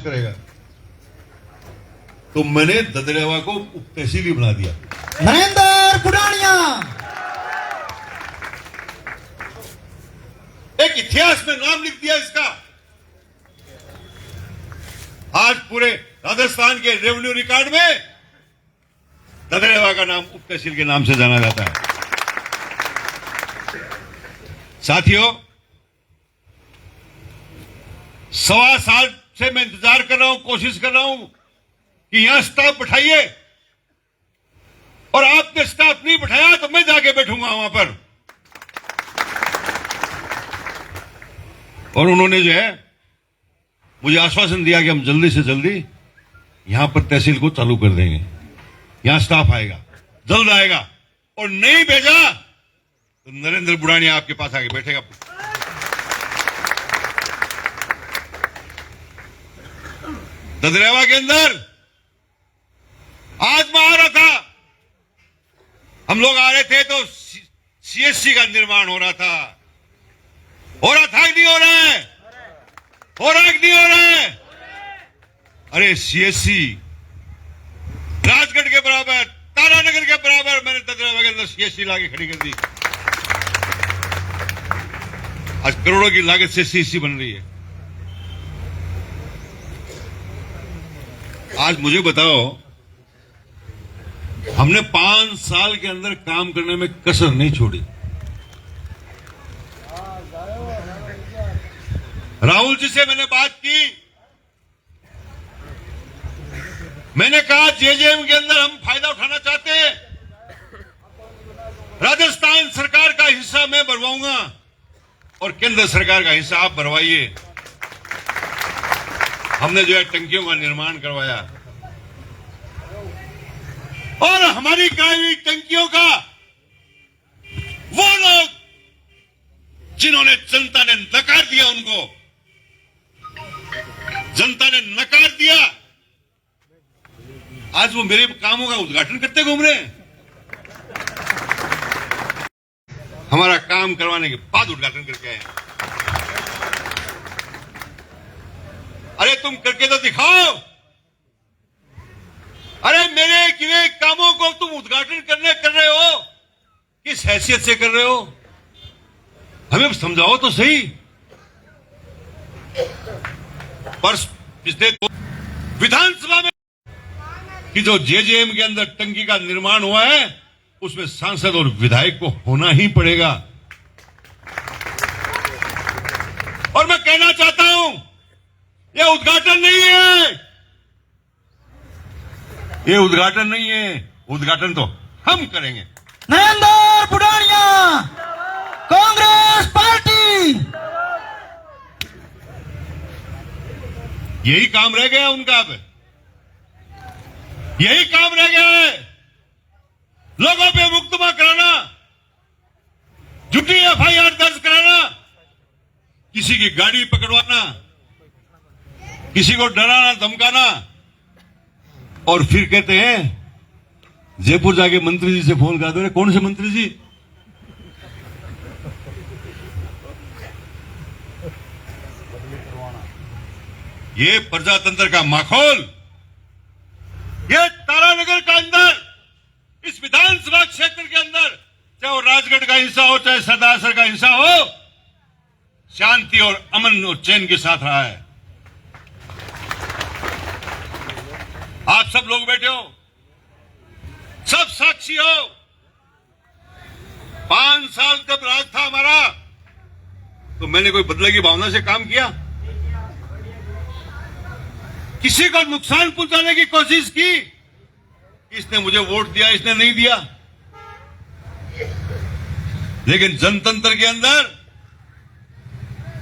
करेगा। तो मैंने ददरेवा को उप तहसील ही बना दिया। नरेंद्र पुडाणिया एक इतिहास में नाम लिख दिया इसका। आज पूरे राजस्थान के रेवेन्यू रिकॉर्ड में ददरेवा का नाम उप तहसील के नाम से जाना जाता है। साथियों, 1.25 साल से मैं इंतजार कर रहा हूं, कोशिश कर रहा हूं कि यहां स्टाफ बैठाइए, और आपने स्टाफ नहीं बैठाया तो मैं जाके बैठूंगा वहां पर। और उन्होंने जो है मुझे आश्वासन दिया कि हम जल्दी से जल्दी यहां पर तहसील को चालू कर देंगे, यहां स्टाफ आएगा, जल्द आएगा। और नहीं भेजा तो नरेंद्र बुढ़ानिया आपके पास आके बैठेगा। ददरेवा के अंदर आज मैं आ रहा था, हम लोग आ रहे थे तो सीएससी का निर्माण हो रहा था कि नहीं हो रहा है? हो रहा है कि नहीं हो रहा है? अरे सीएससी राजगढ़ के बराबर, तारानगर के बराबर मैंने ददरेवा के अंदर सीएससी लाके खड़ी कर दी। आज करोड़ों की लागत से सीएससी बन रही है। आज मुझे बताओ, हमने 5 साल के अंदर काम करने में कसर नहीं छोड़ी। राहुल जी से मैंने बात की, मैंने कहा जेजेएम के अंदर हम फायदा उठाना चाहते हैं, राजस्थान सरकार का हिस्सा मैं भरवाऊंगा और केंद्र सरकार का हिस्सा आप भरवाइए। हमने जो है टंकियों का निर्माण करवाया, और हमारी कराई हुई टंकियों का वो लोग जिन्होंने जनता ने नकार दिया, उनको जनता ने नकार दिया, आज वो मेरे कामों का उद्घाटन करते घूम रहे हैं। हमारा काम करवाने के बाद उद्घाटन करके आए। अरे तुम करके तो दिखाओ। अरे मेरे किए कामों को तुम उद्घाटन कर रहे हो, किस हैसियत से कर रहे हो? हमें समझाओ तो सही। पर पिछले विधानसभा में कि जो जेजेएम के अंदर टंकी का निर्माण हुआ है, उसमें सांसद और विधायक को होना ही पड़ेगा। और मैं कहना चाहता हूं, यह उद्घाटन नहीं है, ये उद्घाटन नहीं है, उद्घाटन तो हम करेंगे। नरेंद्र पुडाणिया कांग्रेस पार्टी। यही काम रह गया उनका, अब यही काम रह गया है, लोगों पे मुकदमा कराना, झूठी एफआईआर दर्ज कराना, किसी की गाड़ी पकड़वाना, किसी को डराना धमकाना, और फिर कहते हैं जयपुर जाके मंत्री जी से फोन करा दो। कौन से मंत्री जी? ये प्रजातंत्र का माहौल, ये तारानगर का अंदर, इस विधानसभा क्षेत्र के अंदर, चाहे वो राजगढ़ का हिस्सा हो, चाहे सरदारसर का हिस्सा हो, शांति और अमन और चैन के साथ रहा है। आप सब लोग बैठे हो, सब साक्षी हो। 5 साल जब राज था हमारा, तो मैंने कोई बदले की भावना से काम किया? किसी को नुकसान पहुंचाने की कोशिश की? इसने मुझे वोट दिया, इसने नहीं दिया। लेकिन जनतंत्र के अंदर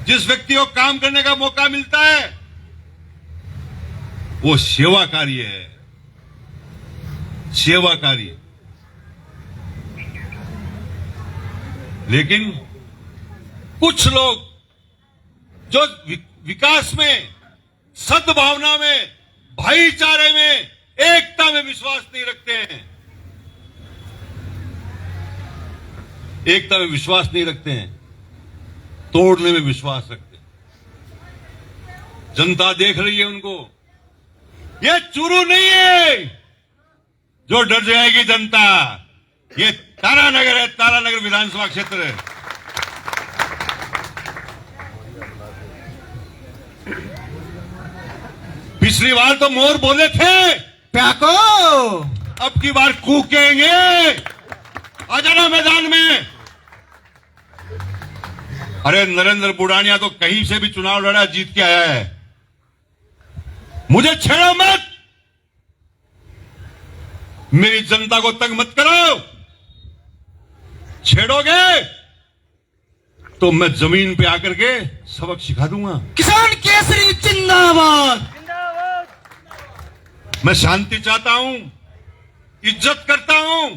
जिस व्यक्ति को काम करने का मौका मिलता है, वो सेवा कार्य है, सेवा कार्य। लेकिन कुछ लोग जो विकास में, सद्भावना में, भाईचारे में, एकता में विश्वास नहीं रखते हैं, एकता में विश्वास नहीं रखते हैं, तोड़ने में विश्वास रखते हैं। जनता देख रही है उनको। ये चूरू नहीं है जो डर जाएगी जनता, ये तारानगर है, तारानगर विधानसभा क्षेत्र है। पिछली बार तो मोर बोले थे, प्याको अब की बार कूकेंगे। आ जाना मैदान में। अरे नरेंद्र बुढ़ानिया तो कहीं से भी चुनाव लड़ा, जीत के आया है। मुझे छेड़ो मत, मेरी जनता को तंग मत करो। छेड़ोगे तो मैं जमीन पे आकर के सबक सिखा दूंगा। किसान केसरी जिंदाबाद। मैं शांति चाहता हूं, इज्जत करता हूं,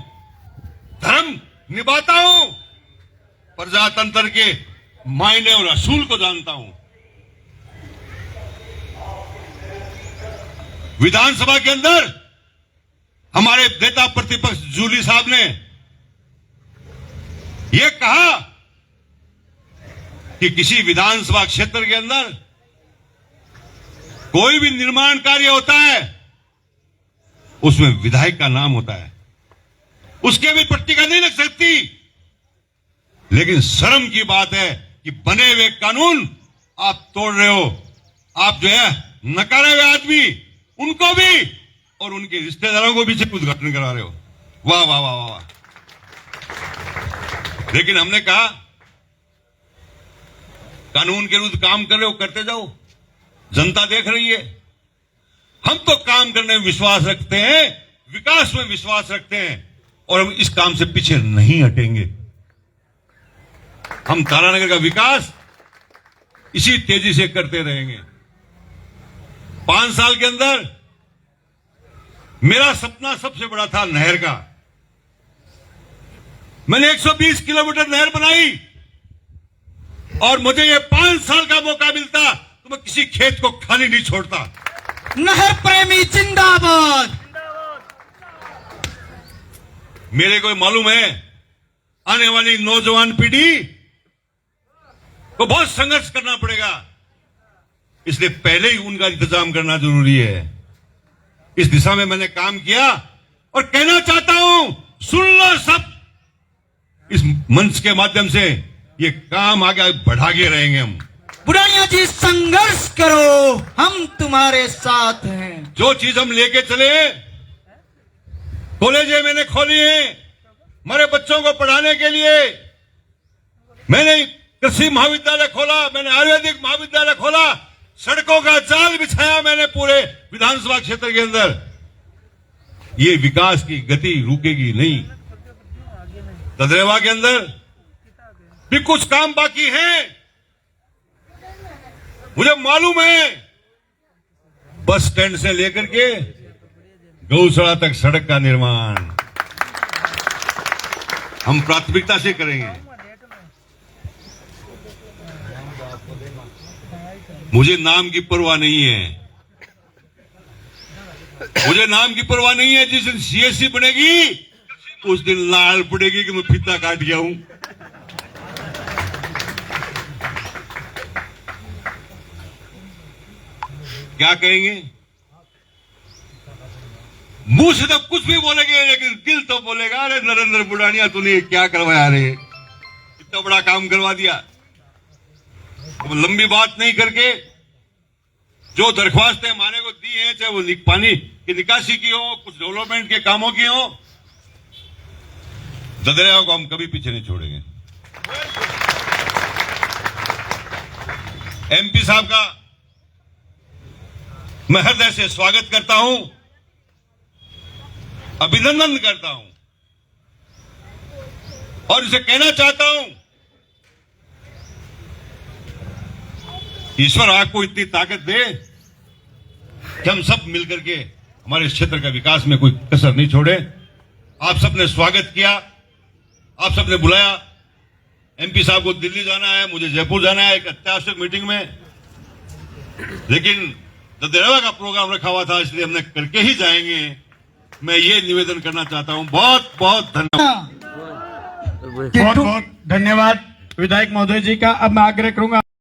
धर्म निभाता हूं, प्रजातंत्र के मायने और असूल को जानता हूं। विधानसभा के अंदर हमारे नेता प्रतिपक्ष जूली साहब ने यह कहा कि किसी विधानसभा क्षेत्र के अंदर कोई भी निर्माण कार्य होता है, उसमें विधायक का नाम होता है, उसके भी पट्टिका नहीं लग सकती। लेकिन शर्म की बात है कि बने हुए कानून आप तोड़ रहे हो। आप जो है नकारे हुए आदमी, उनको भी और उनके रिश्तेदारों को भी उद्घाटन करा रहे हो। वाह वाह वाह वाह वाह। लेकिन हमने कहा कानून के विरुद्ध काम कर रहे हो, करते जाओ, जनता देख रही है। हम तो काम करने में विश्वास रखते हैं, विकास में विश्वास रखते हैं, और हम इस काम से पीछे नहीं हटेंगे। हम तारानगर का विकास इसी तेजी से करते रहेंगे। 5 साल के अंदर मेरा सपना सबसे बड़ा था नहर का। मैंने 120 किलोमीटर नहर बनाई, और मुझे ये 5 साल का मौका मिलता तो मैं किसी खेत को खाली नहीं छोड़ता। नहर प्रेमी जिंदाबाद। मेरे को मालूम है आने वाली नौजवान पीढ़ी को बहुत संघर्ष करना पड़ेगा, इसलिए पहले ही उनका इंतजाम करना जरूरी है। इस दिशा में मैंने काम किया और कहना चाहता हूं, सुन लो सब, इस मंच के माध्यम से ये काम आगे बढ़ा के रहेंगे हम। बुढ़ानिया जी संघर्ष करो, हम तुम्हारे साथ हैं। जो चीज हम लेके चले, कॉलेजें मैंने खोली है हमारे बच्चों को पढ़ाने के लिए। मैंने कृषि महाविद्यालय खोला, मैंने आयुर्वेदिक महाविद्यालय खोला, सड़कों का जाल बिछाया मैंने पूरे विधानसभा क्षेत्र के अंदर। ये विकास की गति रुकेगी नहीं। ददरेवा के अंदर भी कुछ काम बाकी है, मुझे मालूम है। बस स्टैंड से लेकर के गौशाला तक सड़क का निर्माण हम प्राथमिकता से करेंगे। मुझे नाम की परवाह नहीं है, मुझे नाम की परवाह नहीं है। जिस दिन सीएससी बनेगी उस दिन लाल पड़ेगी कि मैं फीता काट गया हूं। क्या कहेंगे? मुंह से तो कुछ भी बोलेंगे, लेकिन दिल तो बोलेगा, अरे नरेंद्र बुढ़ानिया तूने क्या करवाया रे, इतना बड़ा काम करवा दिया। तो लंबी बात नहीं करके जो दरख्वास्तें हमारे को दी हैं, चाहे वो पानी की निकासी की हो, कुछ डेवलपमेंट के कामों की हो, ददरेवा को हम कभी पीछे नहीं छोड़ेंगे। एमपी साहब का मैं हृदय से स्वागत करता हूं, अभिनंदन करता हूं, और इसे कहना चाहता हूं, ईश्वर आपको इतनी ताकत दे कि हम सब मिलकर के हमारे क्षेत्र का विकास में कोई कसर नहीं छोड़े। आप सबने स्वागत किया, आप सबने बुलाया। एमपी साहब को दिल्ली जाना है, मुझे जयपुर जाना है एक अत्यावश्यक मीटिंग में, लेकिन ददरेवा का प्रोग्राम रखा हुआ था, इसलिए हमने करके ही जाएंगे। मैं ये निवेदन करना चाहता हूं। बहुत बहुत धन्यवाद। बहुत बहुत धन्यवाद विधायक महोदय जी का। अब मैं आग्रह करूंगा